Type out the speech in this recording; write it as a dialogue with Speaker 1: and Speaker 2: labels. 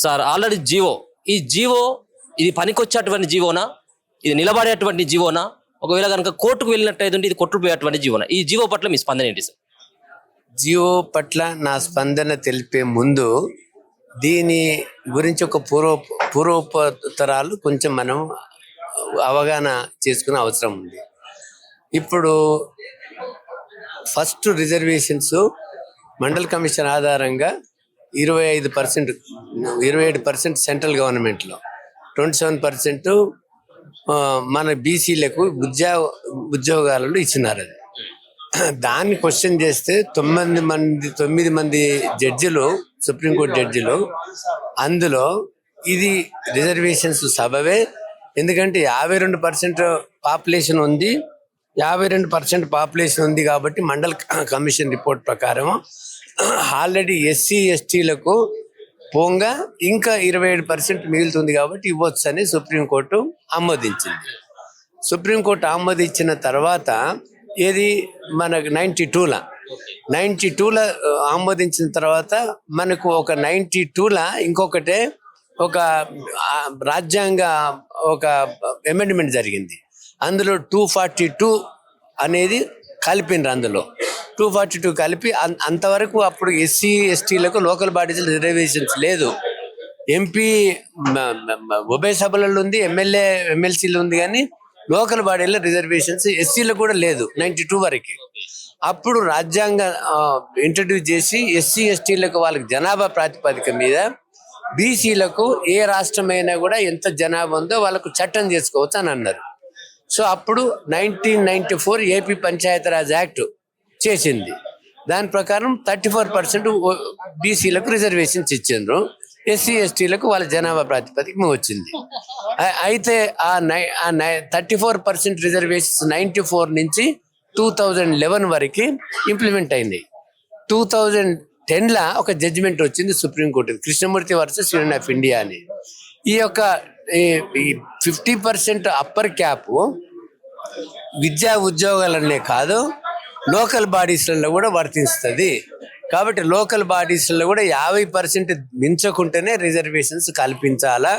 Speaker 1: Sir already GO, ఈ GO ఇది పనికొచ్చేటువంటి జీవోనా, ఇది నిలబడేటువంటి జీవోనా, ఒకవేళ కనుక కోర్టుకు వెళ్ళినట్టయితే ఇది కొట్టుకుపోయేటువంటి జీవోనా? ఈ జీవో పట్ల మీ స్పందన ఏంటి సార్?
Speaker 2: జియో పట్ల నా స్పందన తెలిపే ముందు దీని గురించి ఒక పూర్వోత్తరాలు కొంచెం మనం అవగాహన చేసుకునే అవసరం ఉంది. ఇప్పుడు ఫస్ట్ రిజర్వేషన్స్ మండల్ కమిషన్ ఆధారంగా 27% సెంట్రల్ గవర్నమెంట్లో, 27% మన బీసీలకు ఉద్యోగాలలో ఇచ్చినారు. అది దాన్ని క్వశ్చన్ చేస్తే 9 మంది జడ్జిలు, సుప్రీంకోర్టు జడ్జిలు, అందులో ఇది రిజర్వేషన్స్ సబబే. ఎందుకంటే 52% పాపులేషన్ ఉంది, 52% పాపులేషన్ ఉంది కాబట్టి మండల్ కమిషన్ రిపోర్ట్ ప్రకారం ఆల్రెడీ ఎస్సీ ఎస్టీలకు పోగా ఇంకా 27% మిగులుతుంది కాబట్టి ఇవ్వచ్చు అని సుప్రీంకోర్టు ఆమోదించింది. సుప్రీంకోర్టు ఆమోదించిన తర్వాత ఏది మనకు 92ల ఆమోదించిన తర్వాత మనకు ఒక 92ల ఇంకొకటే ఒక రాజ్యాంగ ఒక అమెండ్మెంట్ జరిగింది. అందులో 242 అనేది కలిపిండ్రు. అందులో 242 కలిపి అంతవరకు అప్పుడు ఎస్సీ ఎస్టీలకు లోకల్ బాడీస్ రిజర్వేషన్స్ లేదు. ఎంపీ ఉభయ సభలలో ఉంది, ఎమ్మెల్సీలు ఉంది, కానీ లోకల్ బాడీలో రిజర్వేషన్స్ ఎస్సీలకు కూడా లేదు 92 వరకు. అప్పుడు రాజ్యాంగ ఇంట్రడ్యూస్ చేసి ఎస్సీ ఎస్టీలకు వాళ్ళకి జనాభా ప్రాతిపదిక మీద బీసీలకు ఏ రాష్ట్రమైనా కూడా ఎంత జనాభా ఉందో వాళ్ళకు చట్టం చేసుకోవచ్చు అని అన్నారు. సో అప్పుడు 1994 ఏపీ పంచాయతీరాజ్ యాక్ట్ చేసింది. దాని ప్రకారం 34% బీసీలకు రిజర్వేషన్స్ ఇచ్చిండ్రు, ఎస్సీ ఎస్టీలకు వాళ్ళ జనాభా ప్రాతిపదిక వచ్చింది. అయితే ఆ 34% రిజర్వేషన్స్ 94 నుంచి 2011 వరకు ఇంప్లిమెంట్ అయింది. 2010లా ఒక జడ్జిమెంట్ వచ్చింది supreme court, Krishnamurthy versus union of India అని. ఈ యొక్క 50% అప్పర్ క్యాప్ విద్యా ఉద్యోగాలనే కాదు, లోకల్ బాడీస్లలో కూడా వర్తిస్తుంది. కాబట్టి లోకల్ బాడీస్లో కూడా 50% మించకుంటేనే రిజర్వేషన్స్ కల్పించాలా.